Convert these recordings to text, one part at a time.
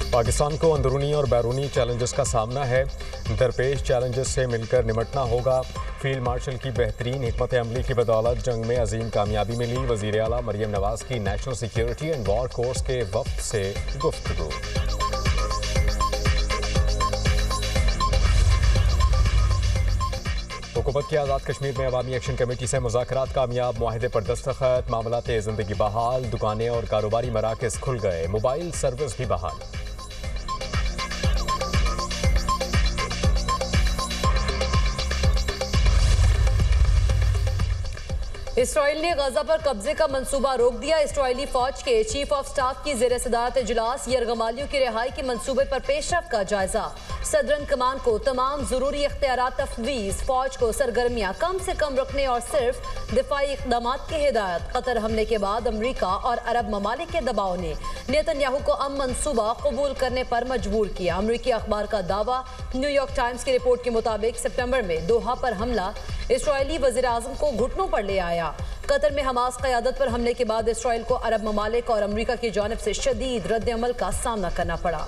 पाकिस्तान को अंदरूनी और बैरूनी चैलेंजेस का सामना है। दरपेश चैलेंजेस से मिलकर निपटना होगा। फील्ड मार्शल की बेहतरीन हिकमत अमली की बदौलत जंग में अजीम कामयाबी मिली। वज़ीर आला मरियम नवाज की national security and war course के वफ्द से गुफ्तगू। हुकूमत की आज़ाद कश्मीर में अवामी एक्शन कमेटी से मुज़ाकरात कामयाब। मुआहिदे पर दस्तखत। मामलात ज़िंदगी बहाल। दुकानें और कारोबारी मराकज़ खुल गए। मोबाइल सर्विस भी बहाल। इसराइल ने गजा पर कब्जे का मंसूबा रोक दिया। इसराइली फौज के चीफ ऑफ स्टाफ की ज़ेर सदारत इजलास। यरगमालियों की रिहाई के मंसूबे पर पेशरफ्त का जायजा। सदरन कमान को तमाम जरूरी इख्तियारात तफवीज़। फौज को सरगर्मियाँ कम से कम रखने और सिर्फ दिफाई इक़दाम की हिदायत। कतर हमले के बाद अमरीका और अरब ममालिक के दबाव ने नेतन्याहू को अमन मंसूबा कबूल करने पर मजबूर किया। अमरीकी अखबार का दावा। न्यूयॉर्क टाइम्स की रिपोर्ट के मुताबिक सितंबर में दोहा पर हमला इसराइली वज़ीर आज़म को घुटनों पर ले आया। कतर में हमास क़यादत पर हमले के बाद इसराइल को अरब ममालिक और अमरीका की जानिब से शदीद रद्द-ए-अमल का सामना करना पड़ा।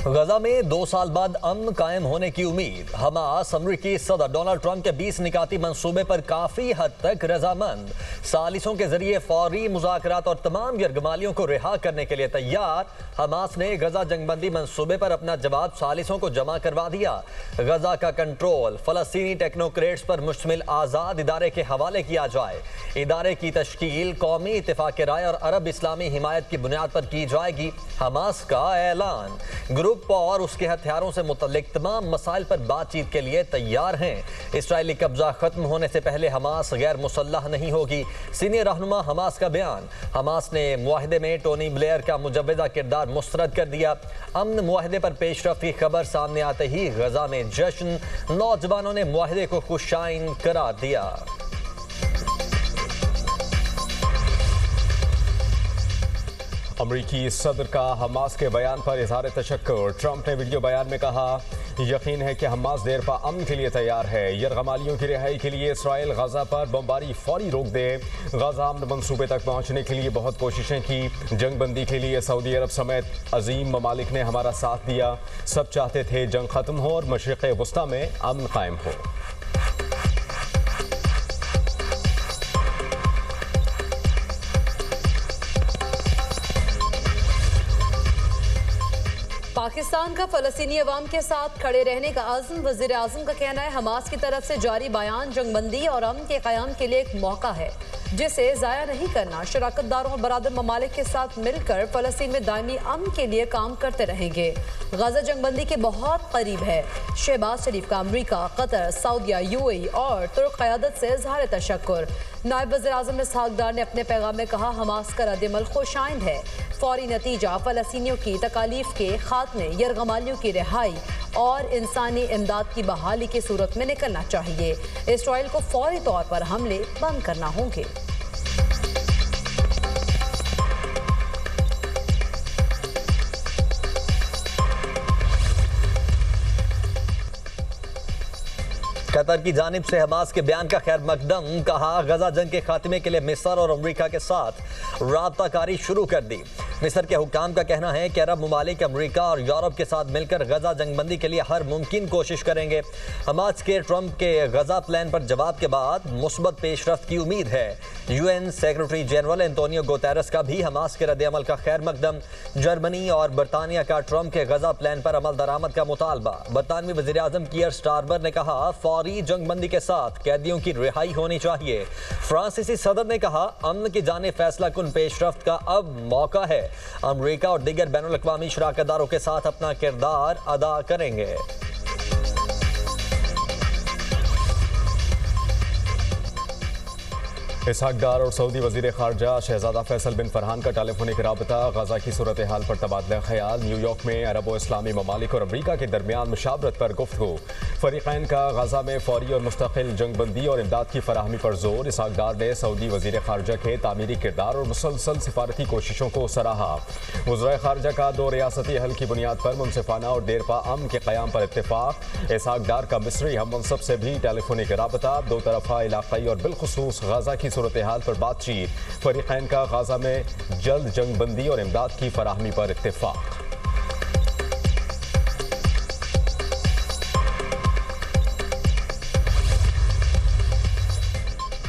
गजा में 2 साल बाद अमन कायम होने की उम्मीद। हमास अमरीकी सदर डोनाल्ड ट्रंप के 20 निकाती मंसूबे पर काफी हद तक रजामंद। सालिसों के जरिए फौरी मुज़ाकरात और तमाम यरगमालियों को रिहा करने के लिए तैयार। हमास ने गजा जंगबंदी मंसूबे पर अपना जवाब सालिसों को जमा करवा दिया। गजा का कंट्रोल फलस्तीनी टेक्नोक्रेट्स पर मुश्तमिल आज़ाद इदारे के हवाले किया जाए। इदारे की तश्कील कौमी इत्तेफाक राय और अरब इस्लामी हिमायत की बुनियाद पर की जाएगी। हमास का ऐलान। ग्रुप और उसके हथियारों से मुतल्लिक तमाम मसाइल पर बातचीत के लिए तैयार हैं। इसराइली कब्जा खत्म होने से पहले हमास गैर मुसल्लह नहीं होगी। सीनियर रहनुमा हमास का बयान। हमास ने मुआहदे में टोनी ब्लेयर का मुजव्वज़ा किरदार मुस्तरद कर दिया। अमन मुआहदे पर पेशरफ्त की खबर सामने आते ही गजा में जश्न। नौजवानों ने मुआहदे को खुशाइन करार दिया। अमरीकी सदर का हमास के बयान पर इजहार तशक्कुर। ट्रंप ने वीडियो बयान में कहा, यकीन है कि हमास देर पा अमन के लिए तैयार है। यरगमालियों की रिहाई के लिए इसराइल गजा पर बमबारी फौरी रोक दे। गजा अमन मंसूबे तक पहुंचने के लिए बहुत कोशिशें की। जंग बंदी के लिए सऊदी अरब समेत अजीम ममालिक ने हमारा साथ दिया। सब चाहते थे जंग खत्म हो और मशरिक़ वस्ता में अमन कायम हो। पाकिस्तान का फ़लस्तीनी अवाम के साथ खड़े रहने का अज़्म। वज़ीर आज़म का कहना है, हमास की तरफ से जारी बयान जंगबंदी और अमन के क़याम के लिए एक मौका है जिसे ज़ाया नहीं करना। शराकतदारों और बरादर ममालिक के साथ मिलकर फ़लस्तीन में दायमी अमन के लिए काम करते रहेंगे। गजा जंगबंदी के बहुत करीब है। शहबाज शरीफ का अमरीका, कतर, सऊदीया, यूएई और तुर्क क़यादत से इज़हार तशक्कुर। नायब वज़ीर आज़म इसहाक डार ने अपने पैगाम में कहा, हमास का रद्द-ए-अमल खुशाइंद है। फौरी नतीजा फ़लस्तीनियों की तकालीफ के खात्मे, यरगमालियों की रिहाई और इंसानी इमदाद की बहाली की सूरत में निकलना चाहिए। इसराइल को फौरी तौर पर हमले बंद करना होंगे। कतर की जानिब से हमास के बयान का खैर मकदम। कहा, गजा जंग के खात्मे के लिए मिस्र और अमरीका के साथ राब्ताकारी शुरू कर दी। मिस्र के हुक्काम का कहना है कि अरब ममालिक अमरीका और यूरोप के साथ मिलकर गजा जंगबंदी के लिए हर मुमकिन कोशिश करेंगे। हमास के ट्रंप के गजा प्लान पर जवाब के बाद मुस्बत पेशरफ्त की उम्मीद है। UN secretary general Antonio Guterres का भी हमास के रद्द-ए-अमल का खैर मकदम। जर्मनी और बरतानिया का ट्रंप के गजा प्लान पर अमल दरामद का मुतालबा। बरतानवी वज़ीर आज़म कीयर स्टारमर ने कहा, फौरी जंगबंदी के साथ कैदियों की रिहाई होनी चाहिए। फ्रांसीसी सदर ने कहा, अमन की जाने फैसला कुन पेशरफ्त का अब मौका है। अमरीका और दीगर बैनुल-अक़वामी शराकतदारों के साथ अपना किरदार अदा करेंगे। इसहाक डार और सऊदी वजीर खारजा शहजादा फैसल बिन फरहान का टेलीफोनिक राबता, गजा की सूरत हाल पर तबादला ख्याल। न्यूयॉर्क में अरब व इस्लामी ममालिक और अमरीका के दरमियान मुशावरत पर गुफ्तगू। फरीकैन का गजा में फौरी और मुस्तकिल जंगबंदी और इमदाद की फराहमी पर जोर। इसहाक डार ने सऊदी वजीर खारजा के तामीरी किरदार और मुसलसल सिफारती कोशिशों को सराहा। वज़राए खारजा का दो रियासती हल की बुनियाद पर मुनसिफाना और देरपा अमन के क़याम पर इत्तेफाक। इसहाक डार का मिस्री हम मनसब से भी टेलीफोनिक राबता, दो तरफा इलाक़ाई और बिलखुसूस गजा की सूरत हाल पर बातचीत। फरीकैन का गजा में जल्द जंगबंदी और इमदाद की फराहमी पर इत्तेफाक।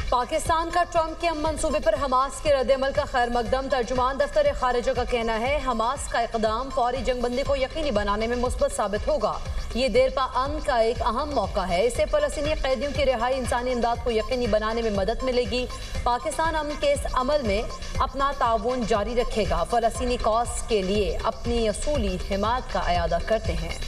पाकिस्तान का ट्रंप के मंसूबे पर हमास के रद्द-ए-अमल का खैर मकदम। तर्जुमान दफ्तर खारिजा का कहना है हमास का इक़दाम फौरी जंगबंदी को यकीनी बनाने में मुस्बत साबित होगा। ये देरपा अमन का एक अहम मौका है। इससे फ़लस्तीनी कैदियों की रिहाई, इंसानी इमदाद को यकीनी बनाने में मदद मिलेगी। पाकिस्तान अमन के इस अमल में अपना ताउन जारी रखेगा। फ़लस्तीनी कॉज के लिए अपनी असूली हिमायत का अयादा करते हैं।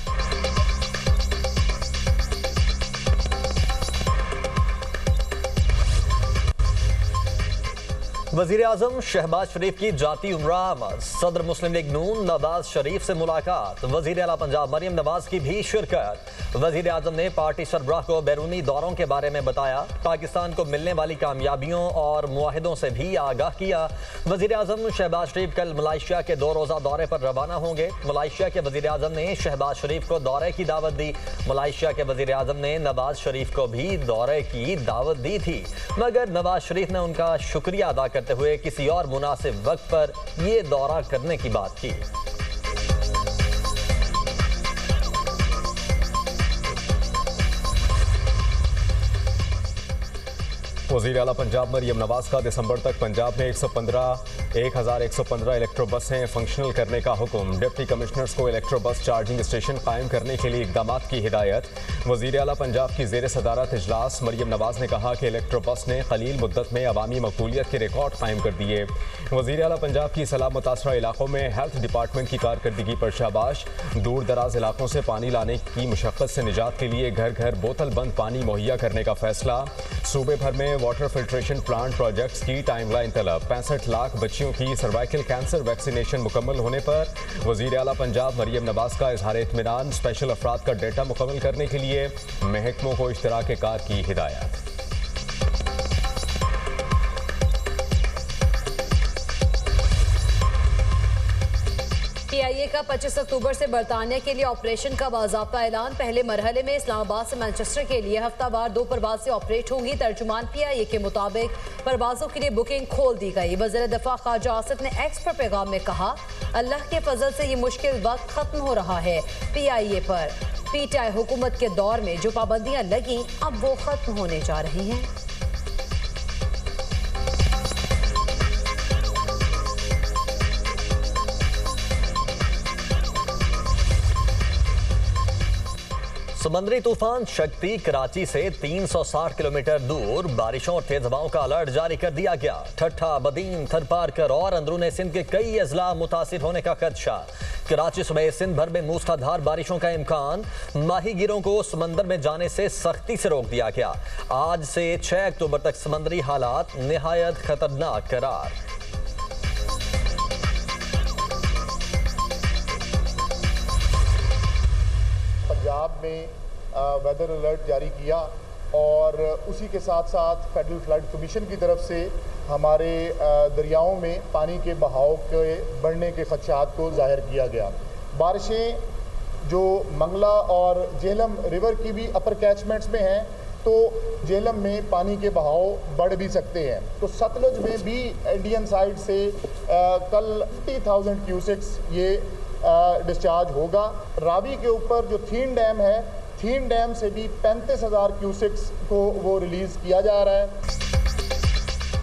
वज़ीर आज़म शहबाज शरीफ की जाती उम्रा आमद। सदर मुस्लिम लीग नून नवाज शरीफ से मुलाकात। वज़ीर आला पंजाब मरियम नवाज की भी शिरकत। वज़ीर आज़म ने पार्टी सरबराह को बैरूनी दौरों के बारे में बताया। पाकिस्तान को मिलने वाली कामयाबियों और मुआहिदों से भी आगाह किया। वज़ीर आज़म शहबाज शरीफ कल मलाइशिया के 2 रोज़ा दौरे पर रवाना होंगे। मलाइशिया के वज़ीर आज़म ने शहबाज शरीफ को दौरे की दावत दी। मलाइशिया के वज़ीर आज़म ने नवाज शरीफ को भी दौरे की दावत दी थी, मगर नवाज शरीफ ने उनका शुक्रिया अदा करते हुए किसी और मुनासिब वक्त पर यह दौरा करने की बात की। वज़ीर आला पंजाब मरियम नवाज का दिसंबर तक पंजाब में 1115 इलेक्ट्रो बसें फंक्शनल करने का हुक्म। डिप्टी कमिश्नर्स को इलेक्ट्रो बस चार्जिंग स्टेशन कायम करने के लिए इकदाम की हिदायत। वज़ीर आला पंजाब की ज़ेर सदारत इजलास। मरियम नवाज ने कहा कि इलेक्ट्रो बस ने कलील मुद्दत में अवामी मकबूलियत के रिकॉर्ड कायम कर दिए। वज़ीर आला पंजाब की सलाह मुतासरा इलाकों में हेल्थ डिपार्टमेंट की कारकर्दगी पर शाबाश। दूर दराज इलाकों से पानी लाने की मुशक्क़त से निजात के लिए घर घर बोतल बंद पानी मुहैया करने का फैसला। सूबे भर में वाटर फिल्ट्रेशन प्लांट प्रोजेक्ट्स की टाइमलाइन तलब। 65 लाख बच्चियों की सर्वाइकल कैंसर वैक्सीनेशन मुकम्मल होने पर वज़ीर आला पंजाब मरियम नवाज का इजहार इत्मीनान। स्पेशल अफराद का डेटा मुकम्मल करने के लिए महकमों को इश्तराक कार की हिदायत। PIA का 25 अक्टूबर से बरतानिया के लिए ऑपरेशन का बाज़ाब्ता ऐलान। पहले मरहले में इस्लामाबाद से मैनचेस्टर के लिए हफ्तावार 2 परवाज़ें ऑपरेट होंगी। तर्जुमान PIA के मुताबिक परवाज़ों के लिए बुकिंग खोल दी गई। वज़ीर दफ़ा ख्वाजा आसिफ ने एक्स पर पैगाम में कहा, अल्लाह के फजल से ये मुश्किल वक्त ख़त्म हो रहा है। PIA पर PTI हुकूमत के दौर में जो पाबंदियाँ लगी अब वो ख़त्म होने जा रही हैं। समंदरी तूफान शक्ति कराची से 360 किलोमीटर दूर। बारिशों और तेज हवाओं का अलर्ट जारी कर दिया गया। ठट्ठा, बदीन, थरपारकर और अंदरूनी सिंध के कई अजला मुतासिर होने का खदशा। कराची समेत सिंध भर में मूसलाधार बारिशों का इम्कान। माहीगीरों को समंदर में जाने से सख्ती से रोक दिया गया। आज से 6 अक्टूबर तक समंदरी हालात निहायत खतरनाक करार। पंजाब में वेदर अलर्ट जारी किया और उसी के साथ साथ फेडरल फ्लड कमीशन की तरफ से हमारे दरियाओं में पानी के बहाव के बढ़ने के खदशात को जाहिर किया गया। बारिशें जो मंगला और जेहलम रिवर की भी अपर कैचमेंट्स में हैं, तो जेहलम में पानी के बहाव बढ़ भी सकते हैं। तो सतलुज में भी इंडियन साइड से कल 50,000 क्यूसेक्स ये डिस्चार्ज होगा। रावी के ऊपर जो थीन डैम है, थीन डैम से भी 35,000 क्यूसेक्स को वो रिलीज़ किया जा रहा है।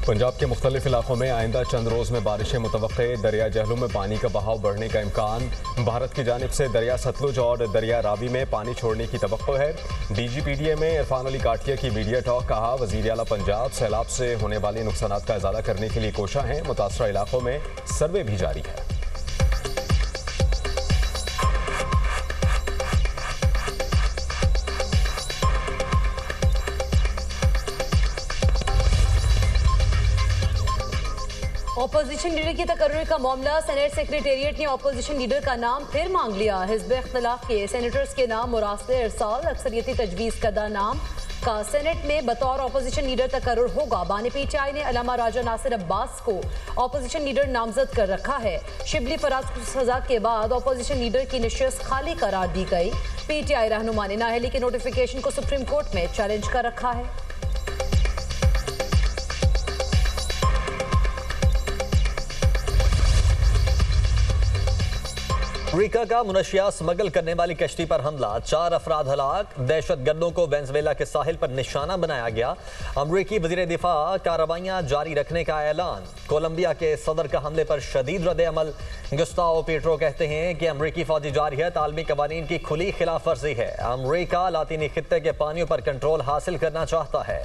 पंजाब के मुख्तलिफ इलाकों में आइंदा चंद रोज़ में बारिशें मुतवक्के। दरिया जहलुम में पानी का बहाव बढ़ने का इम्कान। भारत की जानिब से दरिया सतलुज और दरिया रावी में पानी छोड़ने की तवक्को है। DGPDA में इरफान अली काटिया की मीडिया टॉक। कहा, वज़ीर आला पंजाब सैलाब से होने वाले नुकसानात का इजाला करने के लिए कोशा हैं। मुतासरा इलाकों में सर्वे भी जारी है। ऑपोजिशन लीडर की तकर्रुर का मामला, सेनेट सेक्रेटेरिएट ने ऑपोजिशन लीडर का नाम फिर मांग लिया। हिज़्ब इख्तिलाफ के सेनेटर्स के नाम मुरासले इरसाल, अक्सरियती तजवीज़ करदा नाम का सेनेट में बतौर ऑपोजिशन लीडर तकर्रुर होगा। बानी PTI ने अल्लामा राजा नासिर अब्बास को ऑपोजिशन लीडर नामजद कर रखा है। शिबली फराज को सजा के बाद ऑपोजिशन लीडर की नशिस्त खाली करार दी गई। PTI रहनुमा ने नाअहली के नोटिफिकेशन को सुप्रीम कोर्ट में चैलेंज कर रखा है। अमरीका का मुनशियात स्मगल करने वाली कश्ती पर हमला, 4 अफराद हलाक, दहशतगर्दों को वेनेजुएला के साहिल पर निशाना बनाया गया। अमरीकी वज़ीर दिफा कार्रवाइयाँ जारी रखने का ऐलान। कोलंबिया के सदर का हमले पर शदीद रद्द-ए-अमल। गुस्ताओ पेट्रो कहते हैं कि अमरीकी फौजी जारहियत आलमी कवानीन की खुली खिलाफ वर्जी है। अमरीका लातीनी खित्ते के पानियों पर कंट्रोल हासिल करना चाहता है।